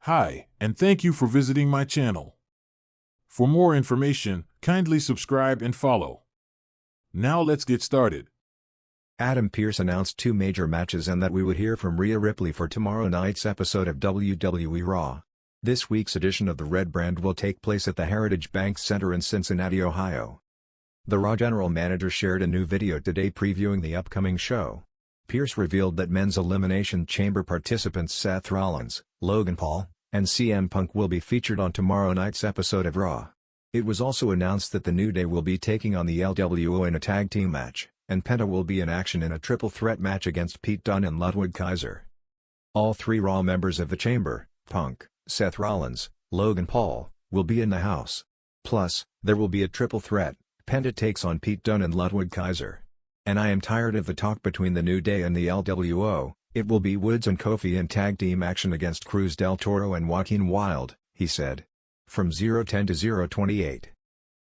Hi, and thank you for visiting my channel. For more information, kindly subscribe and follow. Now let's get started. Adam Pearce announced two major matches and that we would hear from Rhea Ripley for tomorrow night's episode of WWE Raw. This week's edition of the Red Brand will take place at the Heritage Bank Center in Cincinnati, Ohio. The Raw general manager shared a new video today previewing the upcoming show. Pearce revealed that men's Elimination Chamber participants Seth Rollins, Logan Paul, and CM Punk will be featured on tomorrow night's episode of Raw. It was also announced that the New Day will be taking on the LWO in a tag team match, and Penta will be in action in a triple threat match against Pete Dunne and Ludwig Kaiser. All three Raw members of the Chamber, Punk, Seth Rollins, Logan Paul, will be in the house. Plus, there will be a triple threat. Penta takes on Pete Dunne and Ludwig Kaiser. And I am tired of the talk between the New Day and the LWO, it will be Woods and Kofi in tag team action against Cruz del Toro and Joaquin Wilde, he said. From 010 to 028.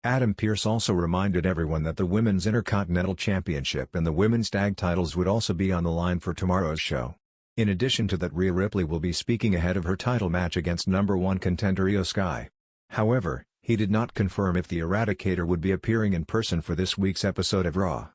Adam Pearce also reminded everyone that the Women's Intercontinental Championship and the Women's Tag titles would also be on the line for tomorrow's show. In addition to that, Rhea Ripley will be speaking ahead of her title match against #1 contender Io Sky. However, he did not confirm if the Eradicator would be appearing in person for this week's episode of Raw.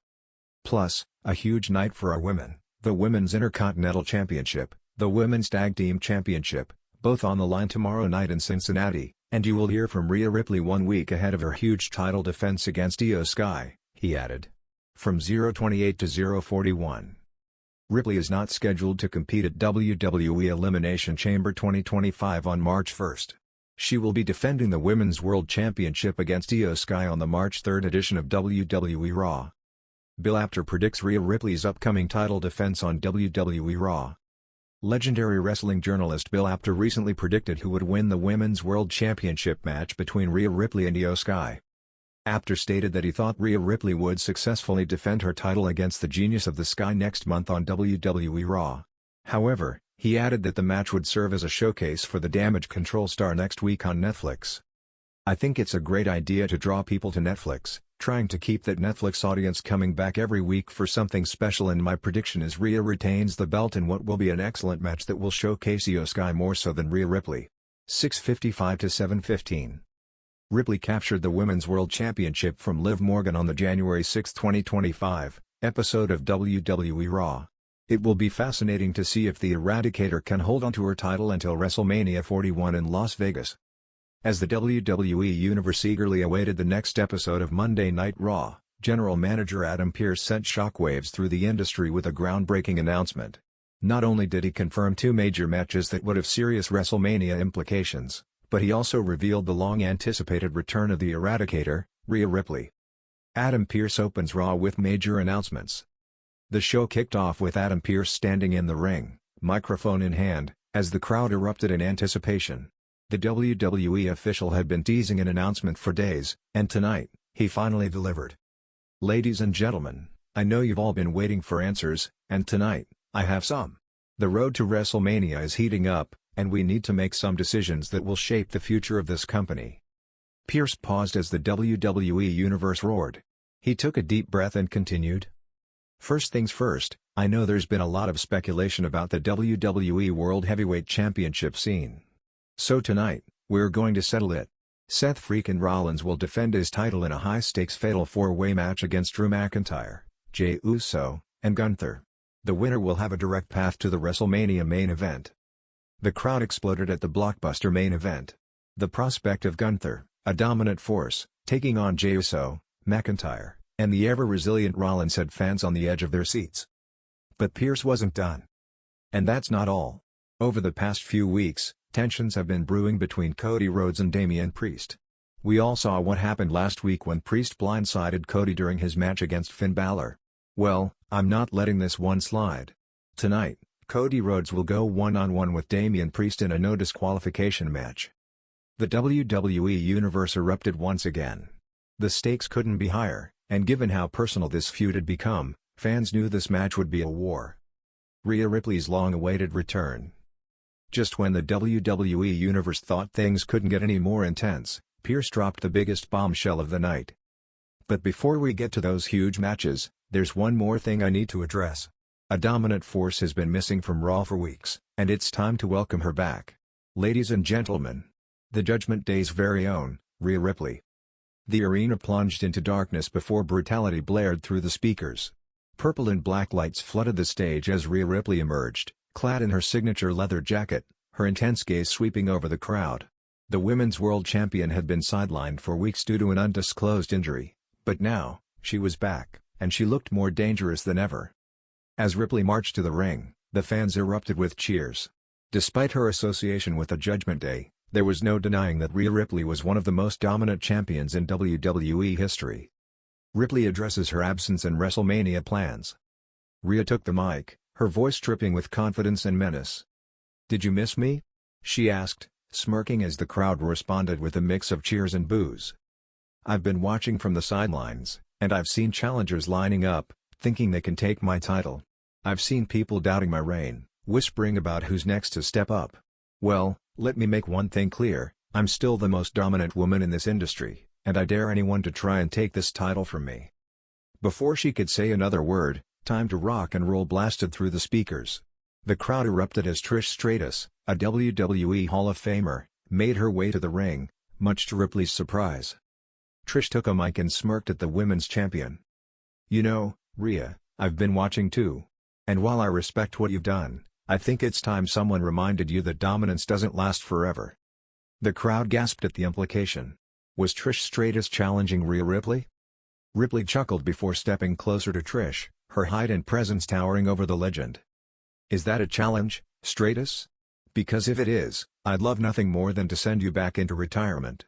Plus, a huge night for our women, the Women's Intercontinental Championship, the Women's Tag Team Championship, both on the line tomorrow night in Cincinnati, and you will hear from Rhea Ripley 1 week ahead of her huge title defense against Io Sky, he added. From 028 to 041. Ripley is not scheduled to compete at WWE Elimination Chamber 2025 on March 1. She will be defending the Women's World Championship against Io Sky on the March 3 edition of WWE Raw. Bill Apter predicts Rhea Ripley's upcoming title defense on WWE Raw. Legendary wrestling journalist Bill Apter recently predicted who would win the Women's World Championship match between Rhea Ripley and Io Sky. Apter stated that he thought Rhea Ripley would successfully defend her title against the Genius of the Sky next month on WWE Raw. However, he added that the match would serve as a showcase for the Damage Control star next week on Netflix. I think it's a great idea to draw people to Netflix, trying to keep that Netflix audience coming back every week for something special, and my prediction is Rhea retains the belt in what will be an excellent match that will showcase Io Sky more so than Rhea Ripley. 6:55 to 7:15. Ripley captured the Women's World Championship from Liv Morgan on the January 6, 2025, episode of WWE Raw. It will be fascinating to see if the Eradicator can hold onto her title until WrestleMania 41 in Las Vegas. As the WWE Universe eagerly awaited the next episode of Monday Night Raw, General Manager Adam Pearce sent shockwaves through the industry with a groundbreaking announcement. Not only did he confirm two major matches that would have serious WrestleMania implications, but he also revealed the long-anticipated return of the Eradicator, Rhea Ripley. Adam Pearce opens Raw with major announcements. The show kicked off with Adam Pearce standing in the ring, microphone in hand, as the crowd erupted in anticipation. The WWE official had been teasing an announcement for days, and tonight, he finally delivered. Ladies and gentlemen, I know you've all been waiting for answers, and tonight, I have some. The road to WrestleMania is heating up, and we need to make some decisions that will shape the future of this company. Pearce paused as the WWE Universe roared. He took a deep breath and continued. First things first, I know there's been a lot of speculation about the WWE World Heavyweight Championship scene. So tonight, we're going to settle it. Seth freakin' Rollins will defend his title in a high-stakes fatal four-way match against Drew McIntyre, Jey Uso, and Gunther. The winner will have a direct path to the WrestleMania main event. The crowd exploded at the blockbuster main event. The prospect of Gunther, a dominant force, taking on Jey Uso, McIntyre, and the ever-resilient Rollins had fans on the edge of their seats. But Pearce wasn't done. And that's not all. Over the past few weeks, tensions have been brewing between Cody Rhodes and Damian Priest. We all saw what happened last week when Priest blindsided Cody during his match against Finn Balor. Well, I'm not letting this one slide. Tonight, Cody Rhodes will go one-on-one with Damian Priest in a no disqualification match. The WWE Universe erupted once again. The stakes couldn't be higher, and given how personal this feud had become, fans knew this match would be a war. Rhea Ripley's long-awaited return. Just when the WWE Universe thought things couldn't get any more intense, Pearce dropped the biggest bombshell of the night. But before we get to those huge matches, there's one more thing I need to address. A dominant force has been missing from Raw for weeks, and it's time to welcome her back. Ladies and gentlemen, the Judgment Day's very own, Rhea Ripley. The arena plunged into darkness before brutality blared through the speakers. Purple and black lights flooded the stage as Rhea Ripley emerged, clad in her signature leather jacket, her intense gaze sweeping over the crowd. The Women's World Champion had been sidelined for weeks due to an undisclosed injury, but now, she was back, and she looked more dangerous than ever. As Ripley marched to the ring, the fans erupted with cheers. Despite her association with the Judgment Day, there was no denying that Rhea Ripley was one of the most dominant champions in WWE history. Ripley addresses her absence and WrestleMania plans. Rhea took the mic, her voice dripping with confidence and menace. "Did you miss me?" she asked, smirking as the crowd responded with a mix of cheers and boos. "I've been watching from the sidelines, and I've seen challengers lining up, thinking they can take my title. I've seen people doubting my reign, whispering about who's next to step up. Well, let me make one thing clear, I'm still the most dominant woman in this industry, and I dare anyone to try and take this title from me." Before she could say another word, "Time to Rock and Roll" blasted through the speakers. The crowd erupted as Trish Stratus, a WWE Hall of Famer, made her way to the ring, much to Ripley's surprise. Trish took a mic and smirked at the women's champion. "You know, Rhea, I've been watching too. And while I respect what you've done, I think it's time someone reminded you that dominance doesn't last forever." The crowd gasped at the implication. Was Trish Stratus challenging Rhea Ripley? Ripley chuckled before stepping closer to Trish, her height and presence towering over the legend. "Is that a challenge, Stratus? Because if it is, I'd love nothing more than to send you back into retirement."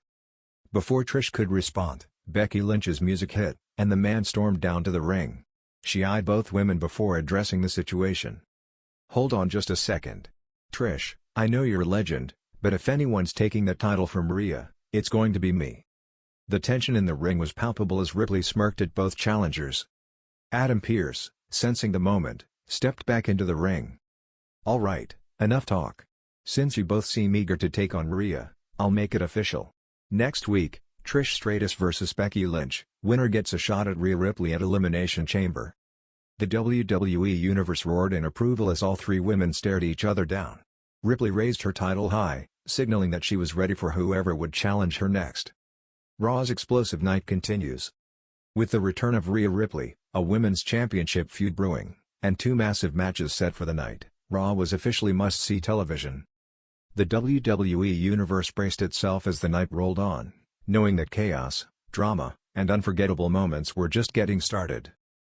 Before Trish could respond, Becky Lynch's music hit, and the man stormed down to the ring. She eyed both women before addressing the situation. "Hold on just a second. Trish, I know you're a legend, but if anyone's taking the title from Rhea, it's going to be me." The tension in the ring was palpable as Ripley smirked at both challengers. Adam Pearce, sensing the moment, stepped back into the ring. "All right, enough talk. Since you both seem eager to take on Rhea, I'll make it official. Next week, Trish Stratus vs Becky Lynch, winner gets a shot at Rhea Ripley at Elimination Chamber." The WWE Universe roared in approval as all three women stared each other down. Ripley raised her title high, signaling that she was ready for whoever would challenge her next. Raw's explosive night continues. With the return of Rhea Ripley, a women's championship feud brewing, and two massive matches set for the night, Raw was officially must-see television. The WWE Universe braced itself as the night rolled on, knowing that chaos, drama, and unforgettable moments were just getting started.